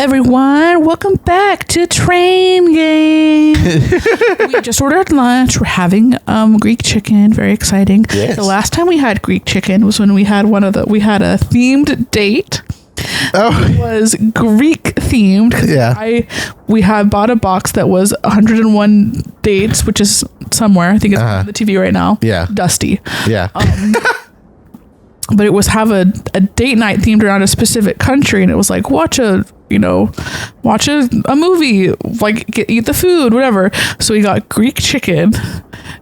everyone. Welcome back to Train Game. We just ordered lunch. We're having Greek chicken. Very exciting. Yes. The last time we had Greek chicken was when we had we had a themed date. Oh, It was Greek themed. yeah. We had bought a box that was 101 dates, which is somewhere. I think it's on the TV right now. Yeah. Dusty. Yeah. But it was have a date night themed around a specific country, and it was like watch a movie, like eat the food, whatever. So we got Greek chicken,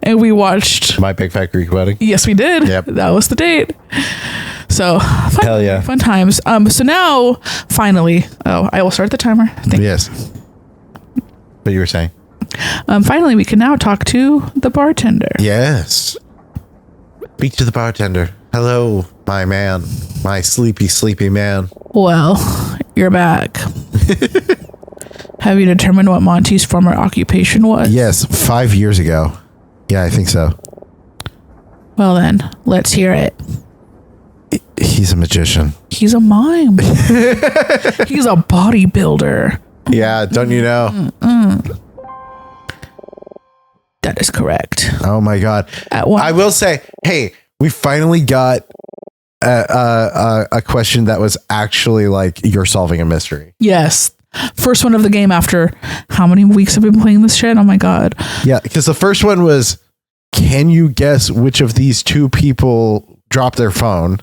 and we watched My Big Fat Greek Wedding. Yes, we did. Yep. That was the date. So Hell yeah. fun times. So now finally, I will start the timer. Thank you. Yes. What you were saying? Finally, we can now talk to the bartender. Yes. Speak to the bartender. Hello, my man. My sleepy man. Well, you're back. Have you determined what Monty's former occupation was? Yes, 5 years ago. Yeah, I think so. Well then, let's hear it. He's a magician. He's a mime. He's a bodybuilder. Yeah, don't you know? That is correct. Oh my God. I will say, hey, we finally got a question that was actually like you're solving a mystery. Yes. First one of the game after how many weeks have we been playing this shit? Oh my God. Yeah, because the first one was, can you guess which of these two people dropped their phone?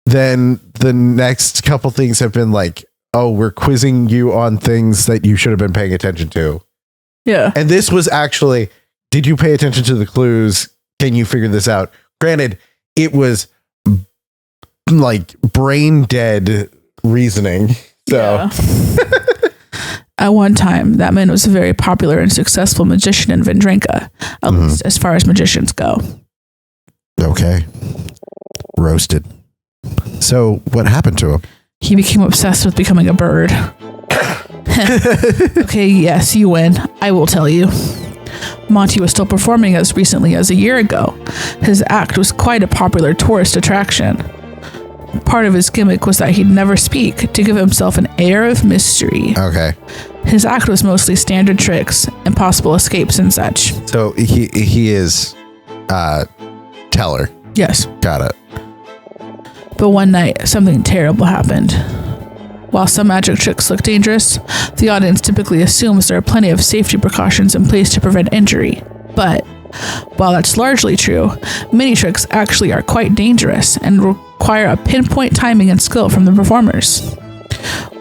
Then the next couple things have been like, oh, we're quizzing you on things that you should have been paying attention to. Yeah. And this was actually, did you pay attention to the clues? Can you figure this out? Granted, it was like brain dead reasoning. So Yeah. At one time, that man was a very popular and successful magician in Vendrenka, at least as far as magicians go. okay. Roasted. So what happened to him? He became obsessed with becoming a bird. Okay, yes, you win. I will tell you. Monty was still performing as recently as a year ago. His act was quite a popular tourist attraction. Part of his gimmick was that he'd never speak, to give himself an air of mystery. Okay. His act was mostly standard tricks, impossible escapes and such. So he is teller. Yes. Got it. But one night, something terrible happened. While some magic tricks look dangerous, the audience typically assumes there are plenty of safety precautions in place to prevent injury. But while that's largely true, many tricks actually are quite dangerous and require a pinpoint timing and skill from the performers.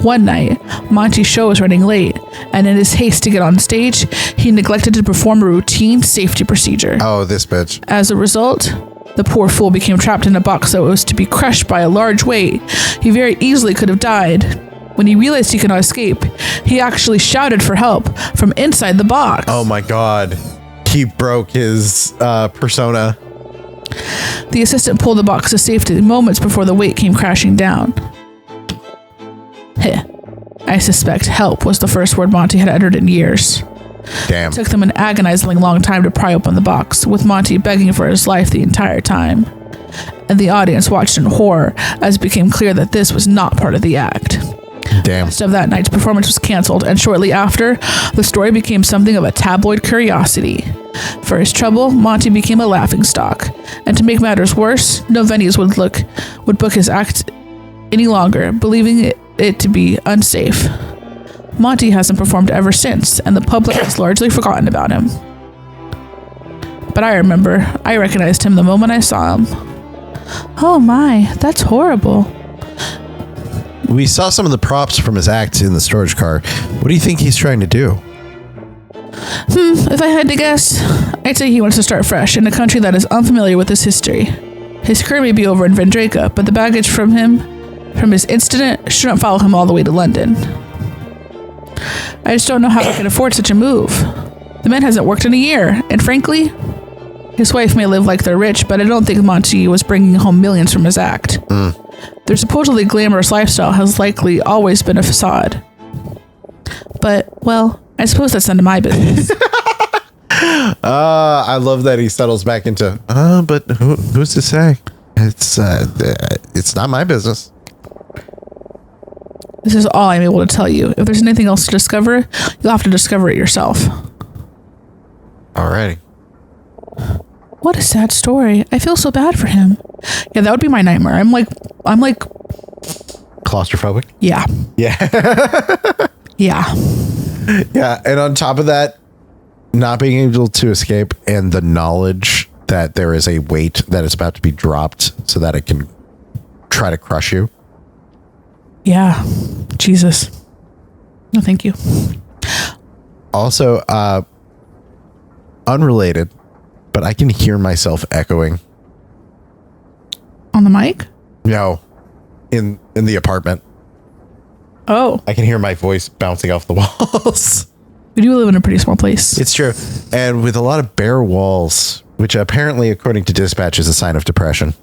One night, Monty's show was running late, and in his haste to get on stage, he neglected to perform a routine safety procedure. Oh, this bitch. As a result, the poor fool became trapped in a box that was to be crushed by a large weight. He very easily could have died. When he realized he could not escape, he actually shouted for help from inside the box. Oh my God. He broke his persona. The assistant pulled the box to safety moments before the weight came crashing down. Heh. I suspect help was the first word Monty had uttered in years. Damn. It took them an agonizingly long time to pry open the box, with Monty begging for his life the entire time. And the audience watched in horror as it became clear that this was not part of the act. Damn. Most of that night's performance was canceled, and shortly after, the story became something of a tabloid curiosity. For his trouble, Monty became a laughingstock, and to make matters worse, no venues would book his act any longer, believing it to be unsafe. Monty hasn't performed ever since, and the public has largely forgotten about him. But I recognized him the moment I saw him. Oh my, that's horrible. We saw some of the props from his act in the storage car. What do you think he's trying to do? If I had to guess, I'd say he wants to start fresh in a country that is unfamiliar with his history. His career may be over in Vendreka, but the baggage from his incident, shouldn't follow him all the way to London. I just don't know how he can afford such a move. The man hasn't worked in a year, and frankly, his wife may live like they're rich, but I don't think Monty was bringing home millions from his act. Their supposedly glamorous lifestyle has likely always been a facade. But, well, I suppose that's none of my business. I love that he settles back into, but who's to say? It's not my business. This is all I'm able to tell you. If there's anything else to discover, you'll have to discover it yourself. Alrighty. What a sad story. I feel so bad for him. Yeah, that would be my nightmare. I'm like Claustrophobic? yeah. Yeah. Yeah. Yeah, and on top of that, not being able to escape and the knowledge that there is a weight that is about to be dropped so that it can try to crush you. Yeah. Jesus. No, thank you. Also, unrelated, but I can hear myself echoing. On the mic? No, in the apartment. Oh. I can hear my voice bouncing off the walls. We do live in a pretty small place. It's true. And with a lot of bare walls, which apparently, according to dispatch, is a sign of depression.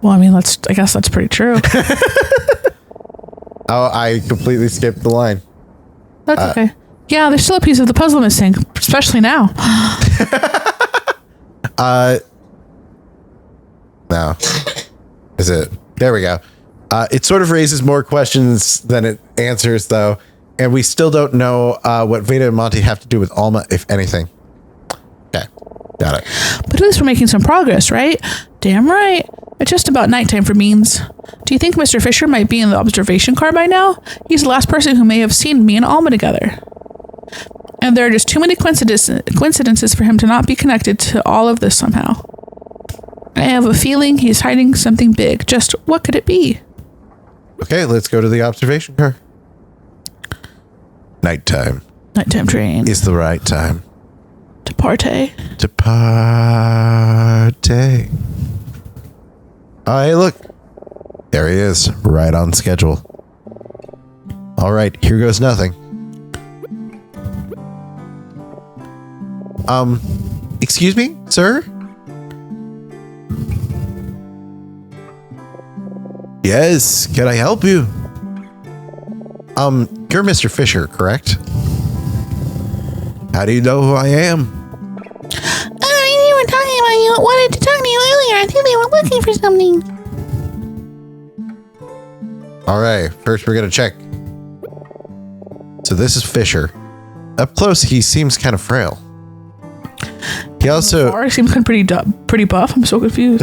Well, I mean, I guess that's pretty true. Oh, I completely skipped the line. That's okay. Yeah, there's still a piece of the puzzle missing, especially now. No. Is it? There we go. It sort of raises more questions than it answers, though. And we still don't know what Veda and Monty have to do with Alma, if anything. Okay. Got it. But at least we're making some progress, right? Damn right. It's just about nighttime for Beans. Do you think Mr. Fisher might be in the observation car by now? He's the last person who may have seen me and Alma together. And there are just too many coincidences for him to not be connected to all of this somehow. I have a feeling he's hiding something big. Just what could it be? Okay, let's go to the observation car. Nighttime Nighttime train. is the right time To partay. to party. Oh, hey, look. There he is, right on schedule. All right, here goes nothing. Excuse me, sir? Yes, can I help you? You're Mr. Fisher, correct? How do you know who I am? They were talking about you. Wanted to talk to you earlier. I think they were looking for something. All right, first we're gonna check. So this is Fisher. Up close, he seems kind of frail. He also... He seems kind of pretty buff. I'm so confused.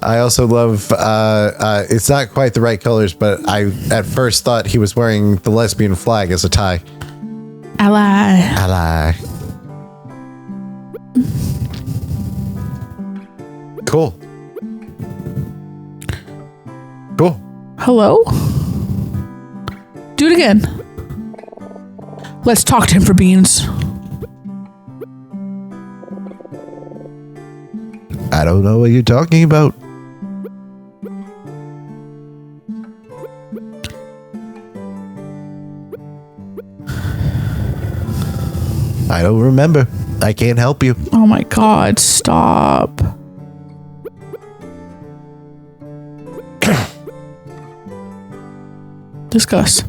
I also love, it's not quite the right colors, but I at first thought he was wearing the lesbian flag as a tie. Ally. Ally. Cool. Cool. Hello? Do it again. Let's talk to him for Beans. I don't know what you're talking about. I don't remember. I can't help you. Oh my god, stop. Discuss.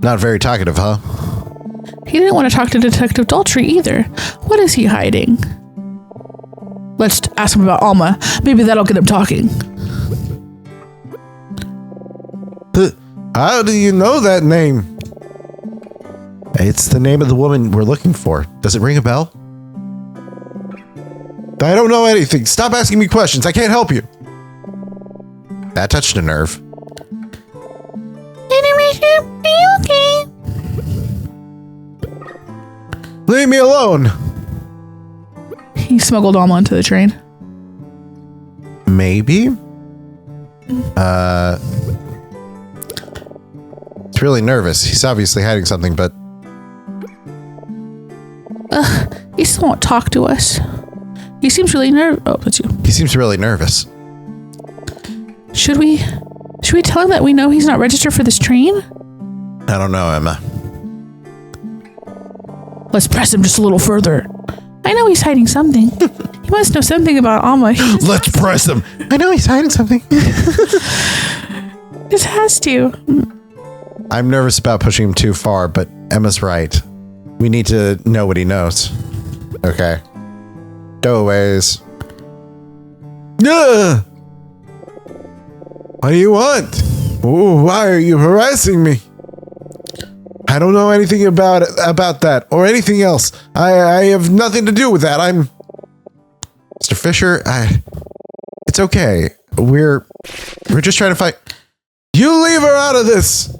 Not very talkative, huh? He didn't want to talk to Detective Daltrey either. What is he hiding? Let's ask him about Alma. Maybe that'll get him talking. How do you know that name? It's the name of the woman we're looking for. Does it ring a bell? I don't know anything. Stop asking me questions. I can't help you. That touched a nerve. Are you okay? Leave me alone. He smuggled Alma onto the train. Maybe. It's really nervous. He's obviously hiding something, but He still won't talk to us. He seems really nervous. Oh, that's you. he seems really nervous. Should we tell him that we know he's not registered for this train? I don't know, Emma. Let's press him just a little further. I know he's hiding something. He must know something about Alma. He Let's press him. I know he's hiding something. just has to. I'm nervous about pushing him too far, but Emma's right. We need to know what he knows. Okay. Go aways. Ugh! What do you want? Ooh, why are you harassing me? I don't know anything about that or anything else. I have nothing to do with that. I'm Mr. Fisher. It's okay. We're just trying to fight. You leave her out of this.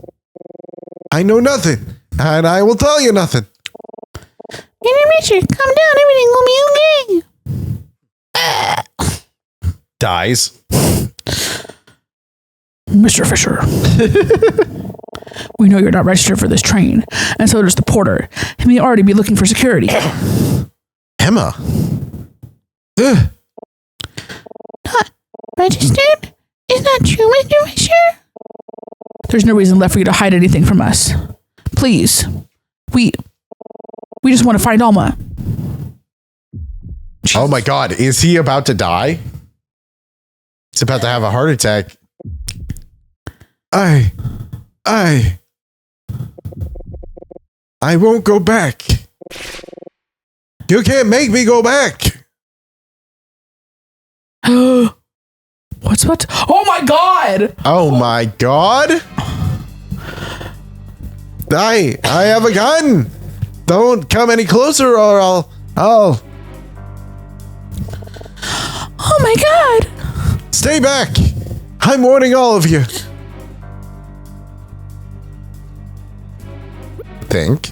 I know nothing, and I will tell you nothing. Richard, calm down. Everything will be okay. Dies. Mr. Fisher. We know you're not registered for this train, and so does the porter. He may already be looking for security. Emma. Not registered? Is that true, Mr. Fisher? There's no reason left for you to hide anything from us. Please. We just want to find Alma. Oh my God. Is he about to die? He's about to have a heart attack. I won't go back. You can't make me go back. What? Oh my God! Oh my God. I have a gun. Don't come any closer or I'll. Oh my God! Stay back. I'm warning all of you. Think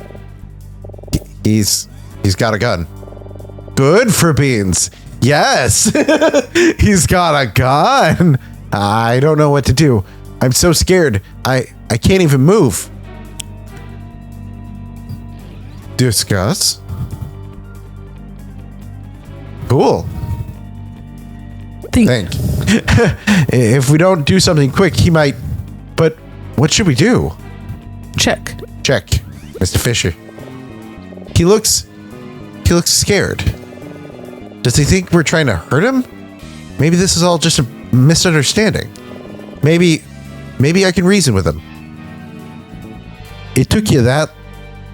he's got a gun. Good for Beans. Yes. He's got a gun. I don't know what to do. I'm so scared. I can't even move. Discuss. Cool. Think. If we don't do something quick, he might. But what should we do? Check. Mr. Fisher. He looks scared. Does he think we're trying to hurt him? Maybe this is all just a misunderstanding. Maybe I can reason with him. It took you that.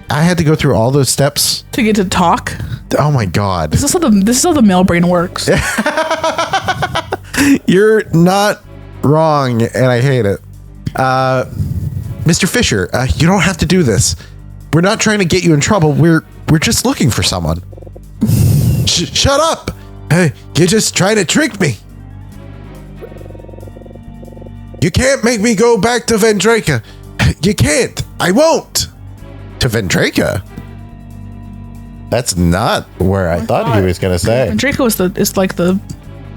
I had to go through all those steps To get to talk? Oh my God. This is how the male brain works. You're not wrong, and I hate it. Mr. Fisher, you don't have to do this. We're not trying to get you in trouble. We're just looking for someone. Shut up! You're just trying to trick me. You can't make me go back to Vendraka. You can't. I won't. To Vendraka? That's not where I thought he was going to say. And Draco is like the,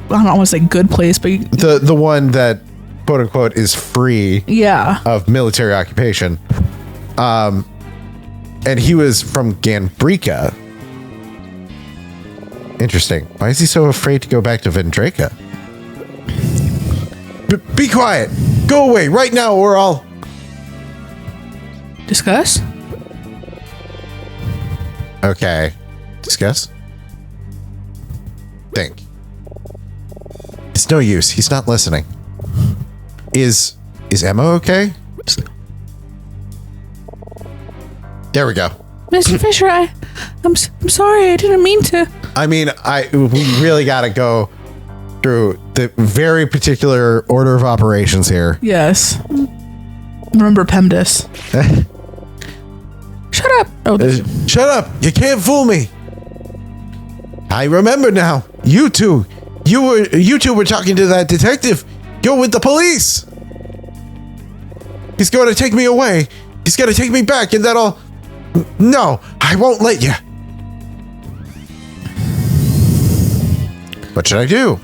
I don't want to say good place, but The one that, quote unquote, is free yeah. of military occupation. And he was from Ganbrika. Interesting. Why is he so afraid to go back to Vendraka? Be quiet. Go away right now or I'll... Discuss? Okay. Discuss? Think. It's no use. He's not listening. Is Emma okay? There we go. Mr. Fisher, I'm sorry. I didn't mean to. I mean, we really got to go through the very particular order of operations here. Yes. Remember PEMDAS. Shut up. Oh, Shut up. You can't fool me. I remember now. You two were talking to that detective. You're with the police. He's going to take me away. He's going to take me back and then I'll... No, I won't let you. What should I do?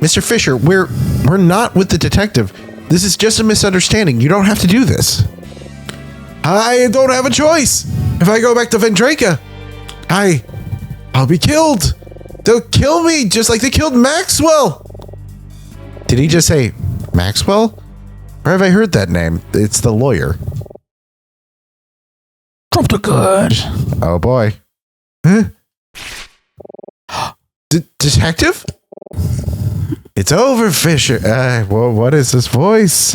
Mr. Fisher, we're not with the detective. This is just a misunderstanding. You don't have to do this. I don't have a choice. If I go back to Vendraka, I'll be killed. They'll kill me just like they killed Maxwell. Did he just say Maxwell? Or have I heard that name? It's the lawyer. drop the good. Oh boy. Huh? Detective? It's over, Fisher. Well, what is this voice? It's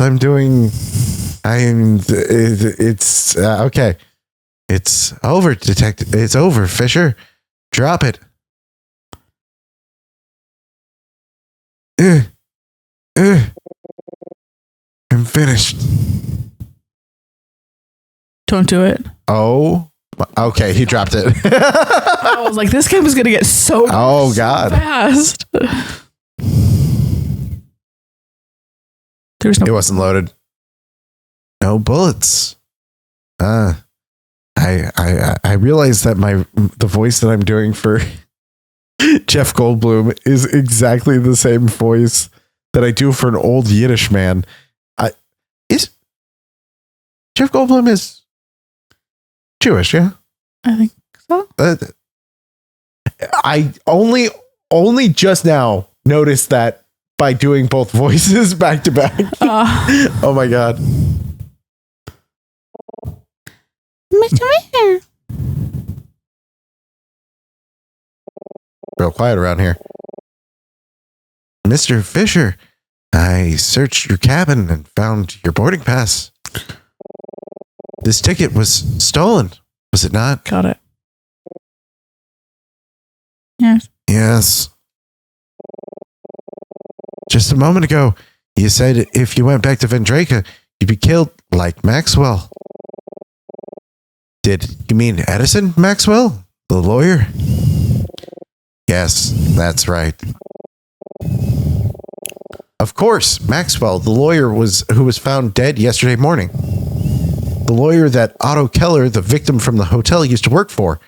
okay. It's over, Detective. It's over, Fisher. Drop it. I'm finished. Don't do it. Oh, okay. He dropped it. I was like, this game is going to get so Oh, God. fast. There's It no. wasn't loaded. No bullets. I realized that the voice that I'm doing for Jeff Goldblum is exactly the same voice that I do for an old Yiddish man. Is Jeff Goldblum is Jewish? Yeah, I think so. I only just now noticed that by doing both voices back to back. Oh my God. Mr. Fisher. Real quiet around here. Mr. Fisher, I searched your cabin and found your boarding pass. This ticket was stolen, was it not? Got it. Yes. Yes. Just a moment ago, you said if you went back to Vendraka, you'd be killed like Maxwell. Did you mean Edison Maxwell, the lawyer? Yes, that's right. Of course, Maxwell, the lawyer who was found dead yesterday morning. The lawyer that Otto Keller, the victim from the hotel, used to work for.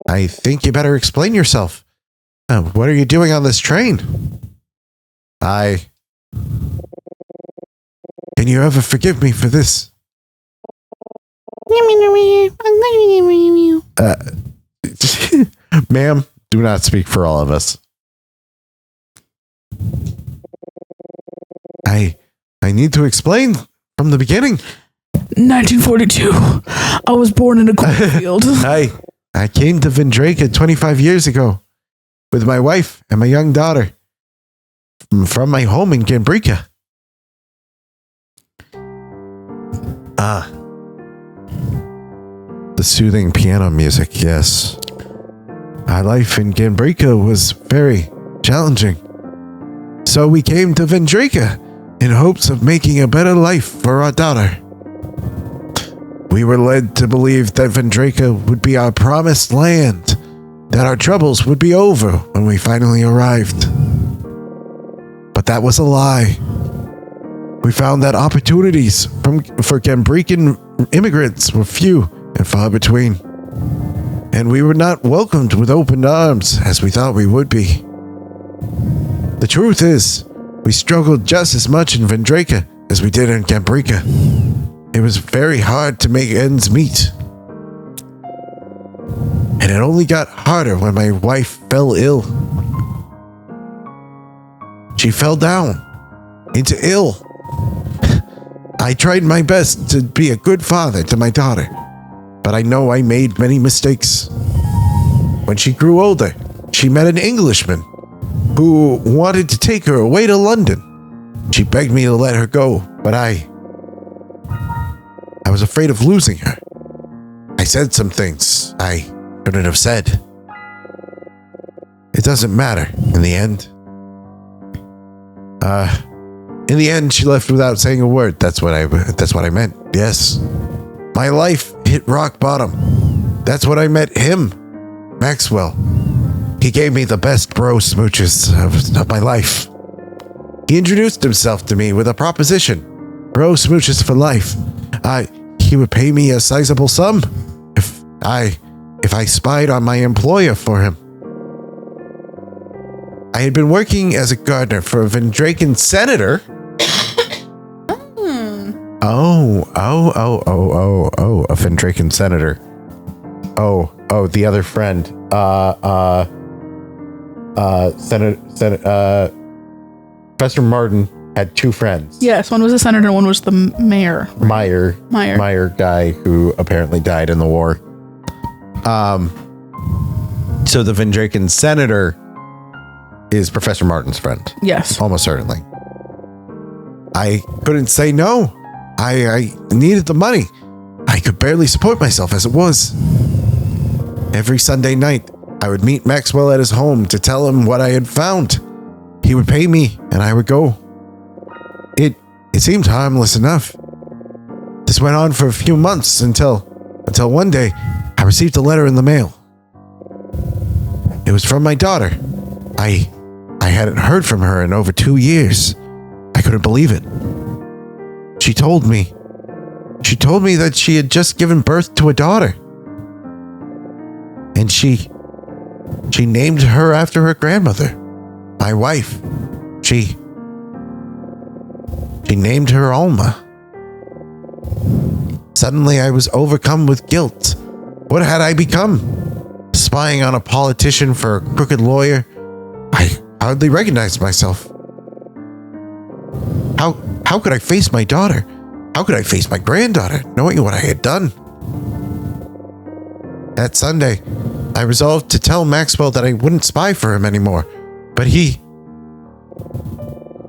I think you better explain yourself. What are you doing on this train? Can you ever forgive me for this? Ma'am, do not speak for all of us. I need to explain from the beginning. 1942. I was born in a cornfield. I came to Vendraka 25 years ago with my wife and my young daughter from my home in Gambrika. The soothing piano music, yes. Our life in Gambrika was very challenging. So we came to Vendraka in hopes of making a better life for our daughter. We were led to believe that Vendraka would be our promised land, that our troubles would be over when we finally arrived. But that was a lie. We found that opportunities for Gambrican immigrants were few and far between. And we were not welcomed with open arms as we thought we would be. The truth is, we struggled just as much in Vendraka as we did in Gambrika. It was very hard to make ends meet. And it only got harder when my wife fell ill. She fell down into ill. I tried my best to be a good father to my daughter, but I know I made many mistakes. When she grew older, she met an Englishman who wanted to take her away to London. She begged me to let her go, but I was afraid of losing her. I said some things I shouldn't have said. It doesn't matter in the end. In the end, she left without saying a word. That's what I meant. Yes. My life hit rock bottom. That's when I met him, Maxwell. He gave me the best bro smooches of my life. He introduced himself to me with a proposition. Bro smooches for life. He would pay me a sizable sum if I spied on my employer for him. I had been working as a gardener for a Vendrakan senator. A Vendrakan senator. The other friend. Professor Martin had two friends. Yes, one was a senator and one was the mayor. Meyer guy who apparently died in the war. So the Vendrakan senator is Professor Martin's friend. Yes. Almost certainly. I couldn't say no. I needed the money. I could barely support myself as it was. Every Sunday night, I would meet Maxwell at his home to tell him what I had found. He would pay me, and I would go. It seemed harmless enough. This went on for a few months until one day I received a letter in the mail. It was from my daughter. I hadn't heard from her in over 2 years. I couldn't believe it. She told me that she had just given birth to a daughter. And she named her after her grandmother, my wife. She named her Alma. Suddenly I was overcome with guilt. What had I become? Spying on a politician for a crooked lawyer? I hardly recognized myself. How could I face my daughter? How could I face my granddaughter, knowing what I had done? That Sunday, I resolved to tell Maxwell that I wouldn't spy for him anymore, but he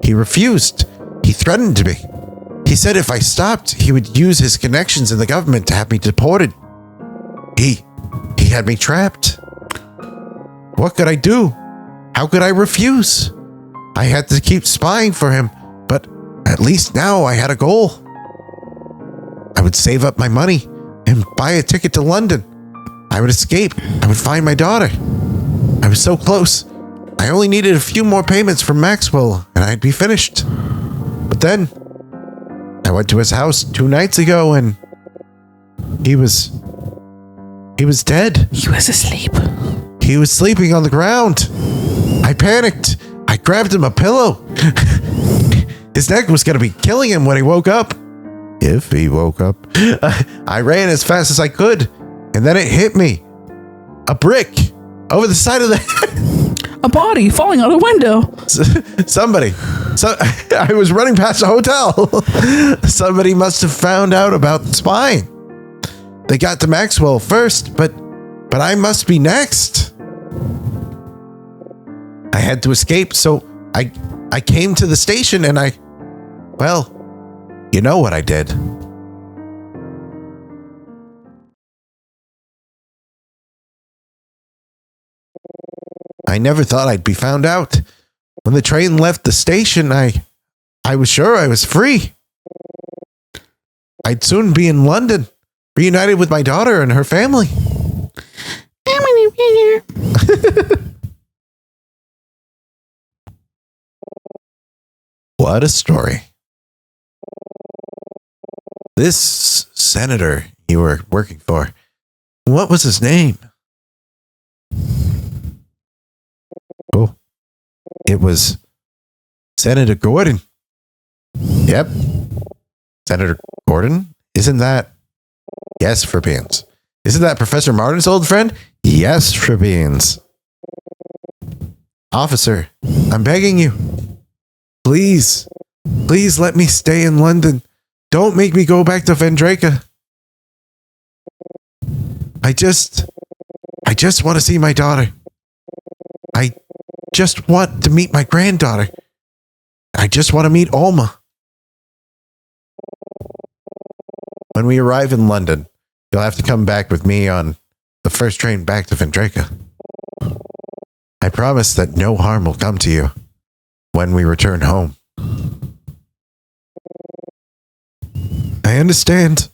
refused. He threatened me. He said if I stopped, he would use his connections in the government to have me deported. He had me trapped. What could I do? How could I refuse? I had to keep spying for him, but at least now I had a goal. I would save up my money and buy a ticket to London. I would escape. I would find my daughter. I was so close. I only needed a few more payments from Maxwell and I'd be finished. But then I went to his house 2 nights ago and he was dead. He was asleep. He was sleeping on the ground. I panicked. I grabbed him a pillow. His neck was going to be killing him when he woke up. If he woke up. I ran as fast as I could. And then it hit me. A brick over the side of the head. A body falling out a window. Somebody. I was running past a hotel. Somebody must have found out about spying. They got to Maxwell first, but I must be next. I had to escape, so I came to the station and well, you know what I did. I never thought I'd be found out. When the train left the station, I was sure I was free. I'd soon be in London, reunited with my daughter and her family. I'm gonna be here. What a story. This senator you were working for, what was his name? Oh, it was Senator Gordon. Yep. Senator Gordon? Isn't that? Yes, Frabeans. Isn't that Professor Martin's old friend? Yes, Frabeans. Officer, I'm begging you. Please let me stay in London. Don't make me go back to Vendreka. I just want to see my daughter. I just want to meet my granddaughter. I just want to meet Alma. When we arrive in London, you'll have to come back with me on the first train back to Vendreka. I promise that no harm will come to you when we return home. I understand.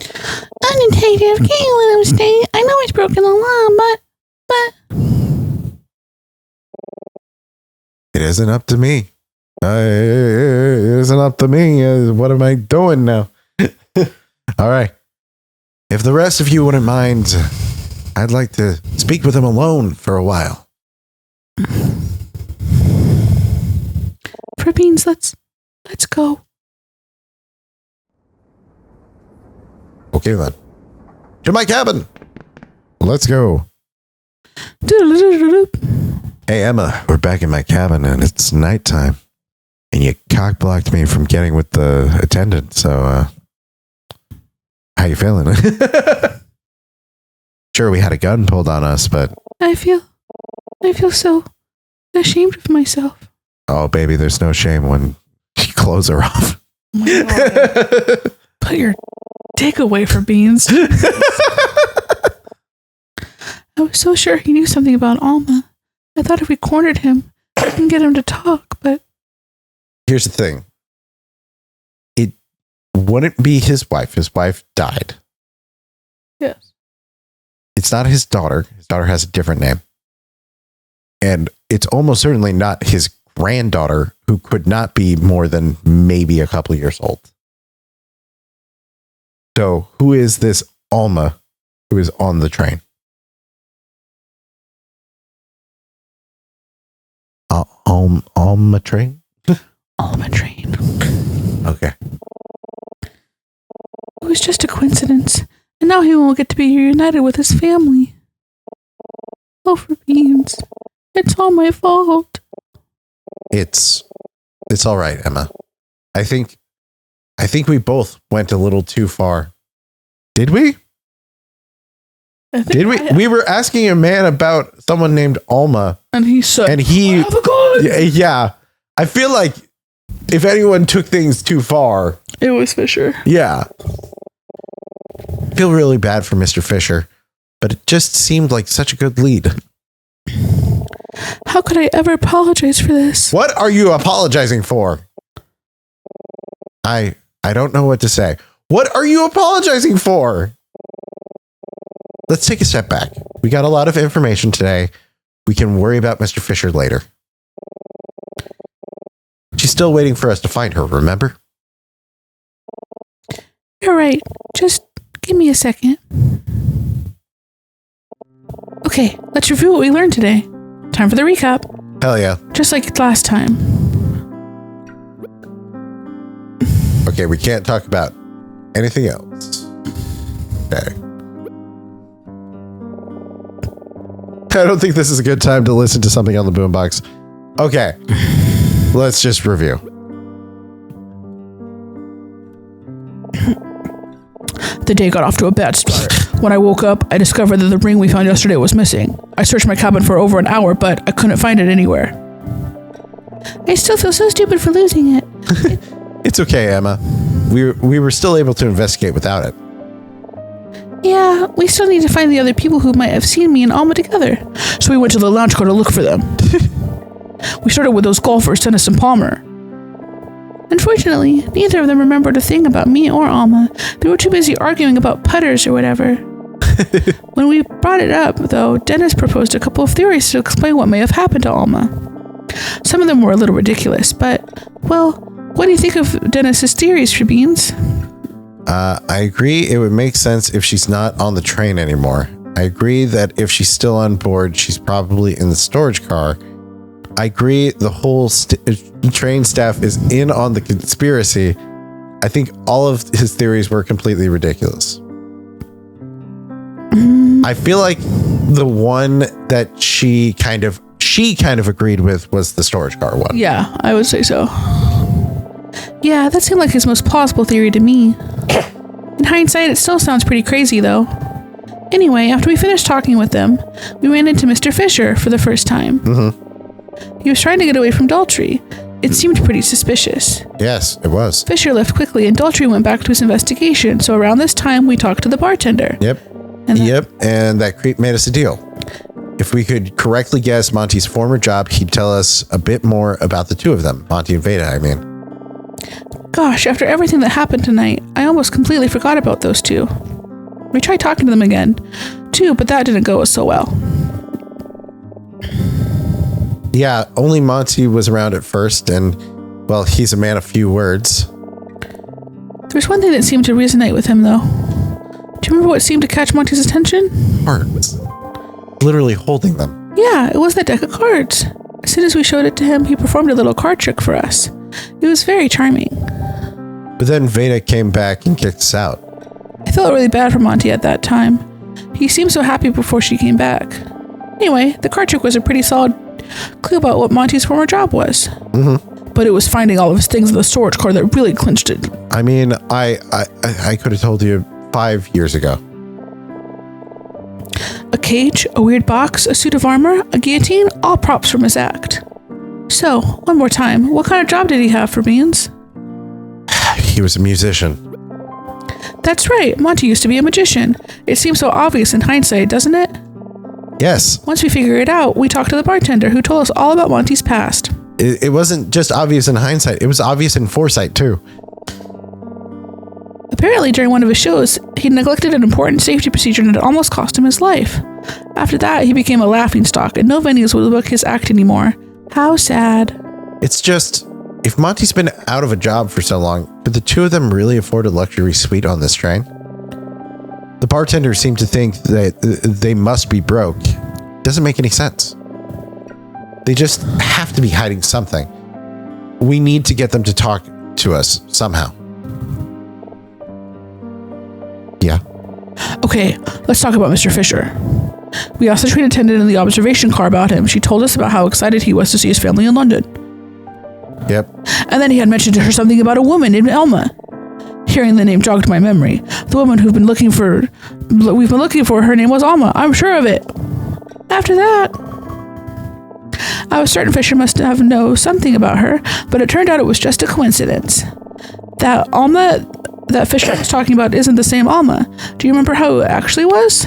I'm detective. Can't you let him stay? I know he's broken the law, but It isn't up to me. It isn't up to me. What am I doing now? All right. If the rest of you wouldn't mind, I'd like to speak with him alone for a while. Frabeans, let's go. Okay then. To my cabin. Let's go. Hey Emma, we're back in my cabin and it's nighttime. And you cock-blocked me from getting with the attendant, so how you feeling? Sure, we had a gun pulled on us, but I feel so ashamed of myself. oh baby, there's no shame when clothes are off. Oh my God. Put your dick away, Frabeans. I was so sure he knew something about Alma. I thought if we cornered him, we can get him to talk, but Here's the thing. wouldn't be his wife. His wife died. Yes. It's not his daughter. His daughter has a different name. And it's almost certainly not his granddaughter, who could not be more than maybe a couple of years old. So who is this Alma who is on the train? Alma train? Alma train. Okay. It was just a coincidence. And now he won't get to be reunited with his family. Oh, Frabeans. It's all my fault. It's all right, Emma. I think we both went a little too far. Did we? Did we? We were asking a man about someone named Alma. And he said, and he, I have a gun. Yeah. I feel like if anyone took things too far, it was Fisher. Yeah. I feel really bad for Mr. Fisher, but it just seemed like such a good lead. How could I ever apologize for this? What are you apologizing for? I don't know what to say. What are you apologizing for? Let's take a step back. We got a lot of information today. We can worry about Mr. Fisher later. She's still waiting for us to find her, remember? You're right. Just give me a second. Okay, let's review what we learned today. Time for the recap. Hell yeah. Just like last time. Okay, we can't talk about anything else. Okay. I don't think this is a good time to listen to something on the boombox. Okay. Let's just review. The day got off to a bad start. When I woke up, I discovered that the ring we found yesterday was missing. I searched my cabin for over an hour, but I couldn't find it anywhere. I still feel so stupid for losing it. It's okay, Emma. We were still able to investigate without it. Yeah, we still need to find the other people who might have seen me and Alma together. So we went to the lounge car to look for them. We started with those golfers, Dennis and Palmer. Unfortunately, neither of them remembered a thing about me or Alma. They were too busy arguing about putters or whatever. When we brought it up, though, Dennis proposed a couple of theories to explain what may have happened to Alma. Some of them were a little ridiculous, but, well, what do you think of Dennis's theories, Frabeans? I agree it would make sense if she's not on the train anymore. I agree that if she's still on board, she's probably in the storage car. I agree the whole train staff is in on the conspiracy. I think all of his theories were completely ridiculous. I feel like the one that she kind of agreed with was the storage car one. Yeah, I would say so. Yeah, that seemed like his most plausible theory to me. In hindsight, it still sounds pretty crazy, though. Anyway, after we finished talking with them, we ran into Mr. Fisher for the first time. Mm-hmm. He was trying to get away from Daltrey. It seemed pretty suspicious. Yes, it was. Fisher left quickly, and Daltrey went back to his investigation, so around this time, we talked to the bartender. Yep. And that creep made us a deal. If we could correctly guess Monty's former job, he'd tell us a bit more about the two of them. Monty and Veda, I mean. Gosh, after everything that happened tonight, I almost completely forgot about those two. We tried talking to them again, too, but that didn't go so well. Yeah, only Monty was around at first, and, well, he's a man of few words. There's one thing that seemed to resonate with him, though. Do you remember what seemed to catch Monty's attention? Cards. Literally holding them. Yeah, it was that deck of cards. As soon as we showed it to him, he performed a little card trick for us. It was very charming. But then Veda came back and kicked us out. I felt really bad for Monty at that time. He seemed so happy before she came back. Anyway, the card trick was a pretty solid clue about what Monty's former job was. Mm-hmm. But it was finding all of his things in the storage car that really clinched it. I mean, I could have told you 5 years ago. A cage, a weird box, a suit of armor, a guillotine, all props from his act. So, one more time, what kind of job did he have, Frabeans? He was a musician. That's right, Monty used to be a magician. It seems so obvious in hindsight, doesn't it? Yes. Once we figured it out, we talked to the bartender who told us all about Monty's past. It wasn't just obvious in hindsight, it was obvious in foresight too. Apparently, during one of his shows, he neglected an important safety procedure and it almost cost him his life. After that, he became a laughingstock, and no venues would book his act anymore. How sad. It's just, if Monty's been out of a job for so long, could the two of them really afford a luxury suite on this train? The bartender seemed to think that they must be broke. Doesn't make any sense. They just have to be hiding something. We need to get them to talk to us somehow. Yeah. Okay, let's talk about Mr. Fisher. We asked the train attendant in the observation car about him. She told us about how excited he was to see his family in London. Yep. And then he had mentioned to her something about a woman named Elma. Hearing the name jogged my memory. The woman we've been looking for, her name was Alma. I'm sure of it. After that, I was certain Fisher must have known something about her, but it turned out it was just a coincidence. That Alma that Fisher was talking about isn't the same Alma. Do you remember how it actually was?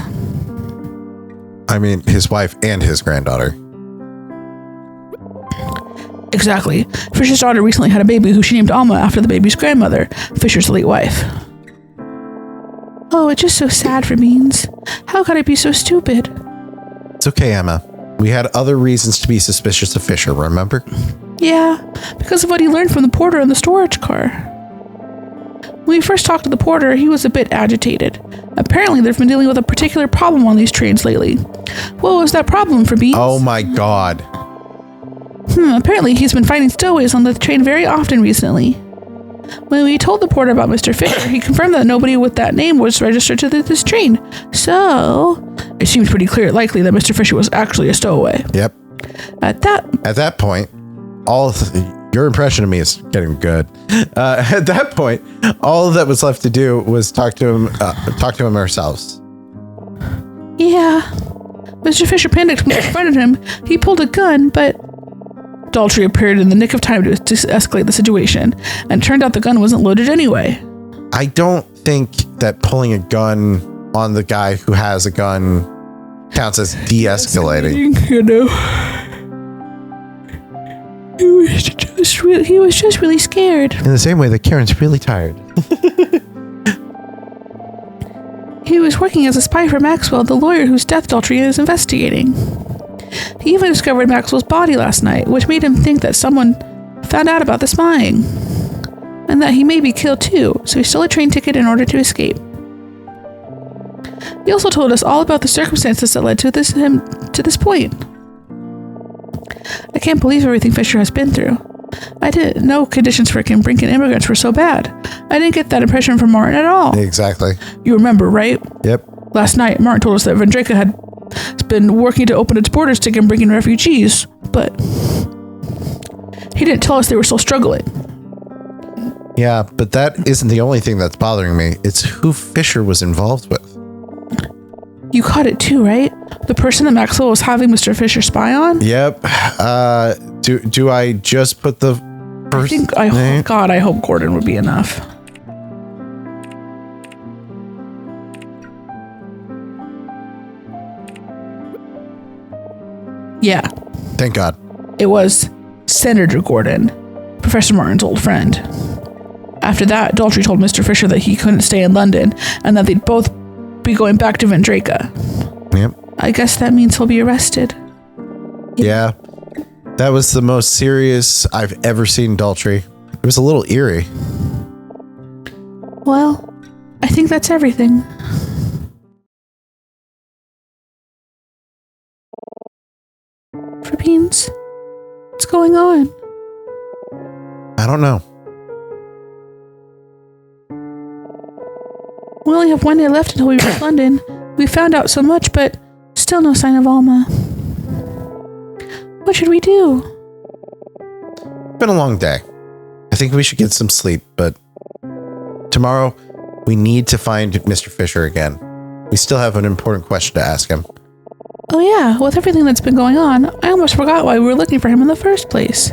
I mean, his wife and his granddaughter. Exactly. Fisher's daughter recently had a baby who she named Alma after the baby's grandmother, Fisher's late wife. Oh, it's just so sad for Beans. How could I be so stupid? It's okay, Emma. We had other reasons to be suspicious of Fisher, remember? Yeah, because of what he learned from the porter in the storage car. When we first talked to the porter, he was a bit agitated. Apparently, they've been dealing with a particular problem on these trains lately. What was that problem for Beans? Oh my god. Apparently, he's been finding stowaways on the train very often recently. When we told the porter about Mr. Fisher, he confirmed that nobody with that name was registered to this train. So, it seems pretty likely that Mr. Fisher was actually a stowaway. Yep. At that point, your impression of me is getting good. At that point, all that was left to do was talk to him ourselves. Yeah. Mr. Fisher panicked when we confronted him. He pulled a gun, but Daltrey appeared in the nick of time to escalate the situation, and it turned out the gun wasn't loaded anyway. I don't think that pulling a gun on the guy who has a gun counts as de-escalating. You know, he was just really scared. In the same way that Karen's really tired. He was working as a spy for Maxwell, the lawyer whose death Daltrey is investigating. He even discovered Maxwell's body last night, which made him think that someone found out about the spying, and that he may be killed too, so he stole a train ticket in order to escape. He also told us all about the circumstances that led to this point. I can't believe everything Fisher has been through. I didn't know conditions for bringing immigrants were so bad. I didn't get that impression from Martin at all. Exactly. You remember, right? Yep. Last night, Martin told us that Vendreka had been working to open its borders to bring in refugees, but he didn't tell us they were still struggling. Yeah, but that isn't the only thing that's bothering me. It's who Fisher was involved with. You caught it too, right? The person that Maxwell was having Mr. Fisher spy on? Yep. Do I just put the first name? I hope Gordon would be enough. Yeah. Thank God. It was Senator Gordon, Professor Martin's old friend. After that, Daltrey told Mr. Fisher that he couldn't stay in London and that they'd both be going back to Vendreka. Yep. I guess that means he'll be arrested. Yeah. That was the most serious I've ever seen Daltrey. It was a little eerie. Well, I think that's everything. Frabeans, what's going on? I don't know. We only have one day left until we reach London. We found out so much, but still no sign of Alma. What should we do? It's been a long day. I think we should get some sleep, but tomorrow we need to find Mr. Fisher again. We still have an important question to ask him. Oh yeah, with everything that's been going on, I almost forgot why we were looking for him in the first place.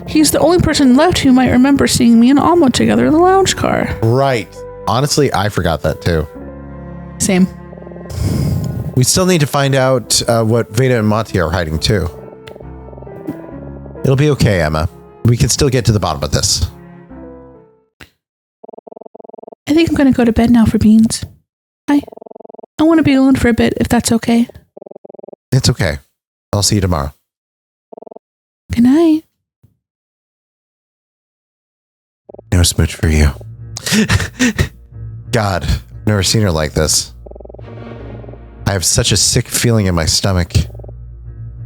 He's the only person left who might remember seeing me and Alma together in the lounge car. Right. Honestly, I forgot that too. Same. We still need to find out what Veda and Monty are hiding too. It'll be okay, Emma. We can still get to the bottom of this. I think I'm going to go to bed now for Beans. I want to be alone for a bit, if that's okay. It's okay. I'll see you tomorrow. Good night. No smooch for you. God, I've never seen her like this. I have such a sick feeling in my stomach.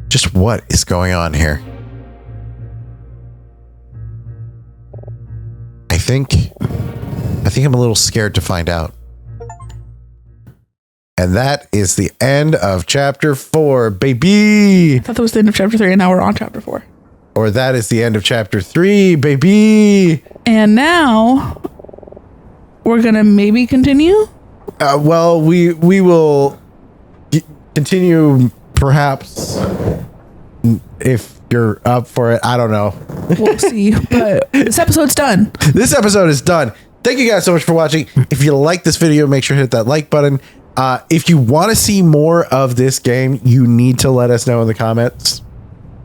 Just what is going on here? I think I'm a little scared to find out. And that is the end of chapter 4, baby. I thought that was the end of chapter 3, and now we're on chapter 4. Or that is the end of chapter 3, baby. And now we're gonna maybe continue. Well, we will continue, perhaps, if you're up for it. I don't know. We'll see. But this episode's done. This episode is done. Thank you guys so much for watching. If you like this video, make sure to hit that like button. If you want to see more of this game, you need to let us know in the comments,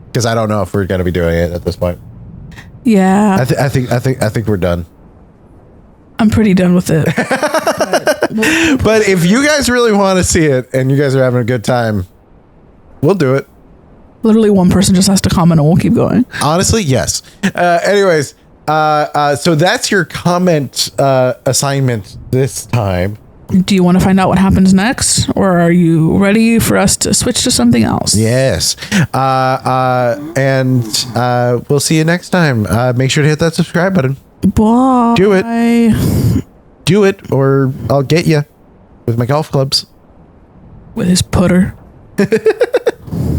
because I don't know if we're going to be doing it at this point. Yeah, I think we're done. I'm pretty done with it. But if you guys really want to see it and you guys are having a good time, we'll do it. Literally one person just has to comment and we'll keep going. Honestly, yes. Anyways, so that's your comment assignment this time. Do you want to find out what happens next, or are you ready for us to switch to something else? Yes. And we'll see you next time. Make sure to hit that subscribe button. Bye. Do it. Do it, or I'll get you with my golf clubs. With his putter.